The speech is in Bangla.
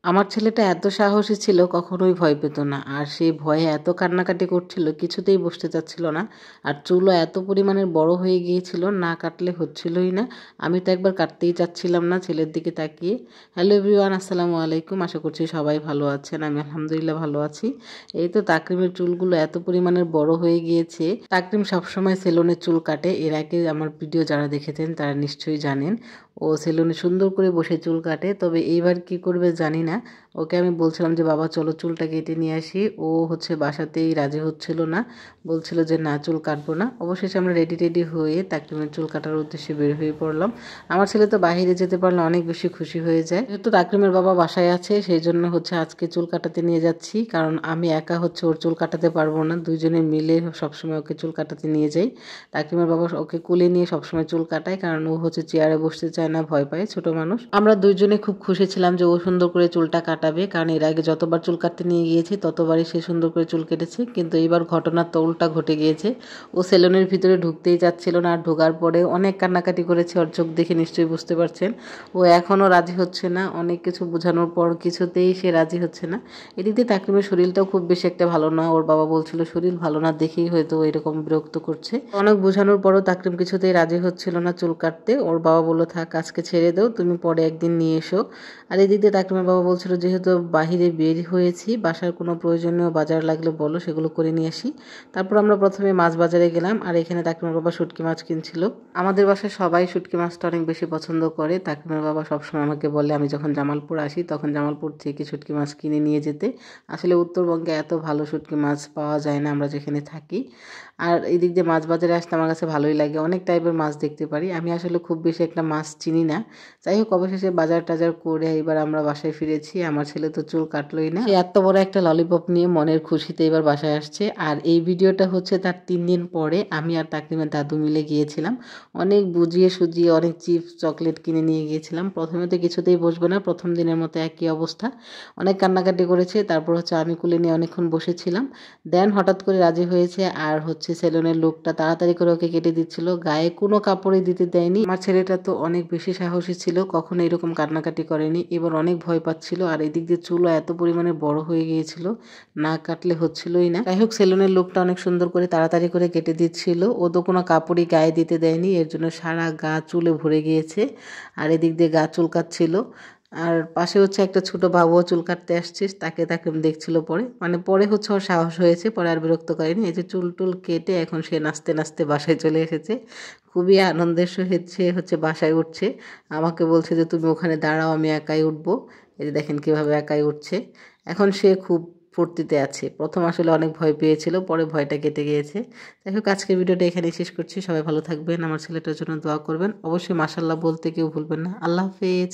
আমার ছেলেটা এত সাহসী ছিল, কখনোই ভয় পেত না। আর সেই ভয়ে এত কান্নাকাটি করছিল, কিছুতেই বসতে চাচ্ছিল না। আর চুলও এত পরিমাণের বড় হয়ে গিয়েছিল, না কাটলে হচ্ছিলই না। আমি তো একবার কাটতেই চাচ্ছিলাম না ছেলের দিকে তাকিয়ে। হ্যালো এভরিওয়ান, আসসালামু আলাইকুম। আশা করছি সবাই ভালো আছেন। আমি আলহামদুলিল্লাহ ভালো আছি। এই তো তাকরিমের চুলগুলো এত পরিমাণের বড় হয়ে গিয়েছে। তাকরিম সবসময় সেলুনে চুল কাটে। এর আগে আমার ভিডিও যারা দেখেছেন তারা নিশ্চয়ই জানেন ও সেলুনে সুন্দর করে বসে চুল কাটে। তবে এইবার কি করবে জানি না। ওকে আমি বলছিলাম যে বাবা চলো চুলটা কেটে নিয়ে আসি, ও বাসাতেই রাজি হচ্ছিল না, বলছিল যে না চুল কাটবো না। অবশেষে আমরা রেডি হয়ে তাকরিমের চুল কাটার উদ্দেশ্যে বের হয়ে পড়লাম। আমার ছেলে তো বাইরে যেতে পারলে অনেক বেশি খুশি হয়ে যায়। যেহেতু তাকরিমের বাবা বাসায় আছে সেই জন্য আজকে চুল কাটাতে নিয়ে যাচ্ছি, কারণ আমি একা ওর চুল কাটাতে পারবো না। দুইজনে মিলে সবসময় ওকে চুল কাটাতে নিয়ে যাই। তাকরিমের বাবা ওকে কোলে নিয়ে সবসময় চুল কাটায়, কারণ ও চেয়ারে বসতে চায় না, ভয় পায়, ছোট মানুষ। আমরা দুইজনে খুব খুশি ছিলাম যে ও সুন্দর করে চুলটা কাটাবে, কারণ এর আগে যতবার চুল কাটতে নিয়ে গিয়েছি ততবারই সে সুন্দর করে চুল কেটেছে। কিন্তু এইবার ঘটনার তো উল্টা ঘটে গিয়েছে। ও সেলুনের ভিতরে ঢুকতেই যাচ্ছিল না, আর ঢোকার পরে অনেক কান্নাকাটি করেছে। ওর চোখ দেখে নিশ্চয়ই বুঝতে পারছেন। ও এখনও রাজি হচ্ছে না, অনেক কিছু বোঝানোর পর কিছুতেই সে রাজি হচ্ছে না। এদিকে তাকরিমের শরীরটাও খুব বেশি একটা ভালো না। ওর বাবা বলছিল শরীর ভালো না দেখেই হয়তো এরকম বিরক্ত করছে। অনেক বোঝানোর পরও তাকরিম কিছুতেই রাজি হচ্ছিল না চুল কাটতে। ওর বাবা বলল থাক আজকে ছেড়ে দাও, তুমি পরে একদিন নিয়ে এসো। আর এদিক দিয়ে তাকরিমের বাবা বলছিল যেহেতু বাহিরে বের হয়েছি, বাসার কোনো প্রয়োজনীয় বাজার লাগলে বলো, সেগুলো করে নিয়ে আসি। তারপর আমরা প্রথমে মাছ বাজারে গেলাম, আর এখানে তাকরিমের বাবা শুটকি মাছ কিনছিল। আমাদের বাসায় সবাই শুটকি মাছটা অনেক বেশি পছন্দ করে। তাকরিমের বাবা সবসময় আমাকে বলে আমি যখন জামালপুর আসি তখন জামালপুর থেকে শুটকি মাছ কিনে নিয়ে যেতে। আসলে উত্তরবঙ্গে এত ভালো শুটকি মাছ পাওয়া যায় না আমরা যেখানে থাকি। আর এই দিক দিয়ে মাছ বাজারে আসতে আমার কাছে ভালোই লাগে, অনেক টাইপের মাছ দেখতে পারি। আমি আসলে খুব বেশি একটা মাছ চিনি না। যাই হোক, অবশেষে বাজার টাজার করে এবার আমরা বাসায় ফিরেছি। আমার ছেলে তো চুল কাটলোই না, সে এত বড় একটা ললিপপ নিয়ে মনের খুশিতে এবার বাসায় আসছে। আর এই ভিডিওটা তার 3 দিন পরে। আমি আর তাকরিমের দাদু মিলে গিয়েছিলাম, অনেক বুঝিয়ে সুজিয়ে অনেক চিপস চকলেট কিনে নিয়ে গিয়েছিলাম। প্রথমে তো কিছুতেই বসবে না, প্রথম দিনের মতো একই অবস্থা, অনেক কান্নাকাটি করেছে। তারপর আমি কুলে নিয়ে অনেকক্ষণ বসেছিলাম। দেন হঠাৎ করে রাজি হয়েছে। আর সেলুনের লোকটা তাড়াতাড়ি করে ওকে কেটে দিচ্ছিল, গায়ে কোনো কাপড়ই দিতে দেয়নি। আমার ছেলেটা তো অনেক বেশি সাহসী ছিল, কখনো এরকম কান্নাকাটি করেনি। এবার অনেক ভয় পাচ্ছিল। আর এদিক দিয়ে চুলও এত পরিমাণে বড় হয়ে গিয়েছিল, না কাটলে হচ্ছিলই না। যাই হোক, সেলুনের লোকটা অনেক সুন্দর করে তাড়াতাড়ি করে কেটে দিচ্ছিল। ও তো কোনো কাপড়ই গায়ে দিতে দেয়নি, এর জন্য সারা গা চুলে ভরে গিয়েছে। আর এদিক দিয়ে গা চুলকাচ্ছিল। আর পাশে একটা ছোট বাবুও চুল কাটতে আসছিস, তাকে দেখছিল। পরে ওর সাহস হয়েছে, পরে আর বিরক্ত করেনি। এই যে চুল টুল কেটে এখন সে নাচতে নাচতে বাসায় চলে এসেছে। খুবই আনন্দের সহিত সে বাসায় উঠছে। আমাকে বলছে যে তুমি ওখানে দাঁড়াও, আমি একাই উঠবো। এই যে দেখেন কিভাবে একাই উঠছে। এখন সে খুব ফুর্তিতে আছে। প্রথম আসলে অনেক ভয় পেয়েছিল, পরে ভয়টা কেটে গিয়েছে। যাই হোক, আজকের ভিডিওটা এখানেই শেষ করছি। সবাই ভালো থাকবেন, আমার ছেলেটার জন্য দোয়া করবেন। অবশ্যই মাশাআল্লাহ বলতে কেউ ভুলবেন না। আল্লাহ হাফেজ।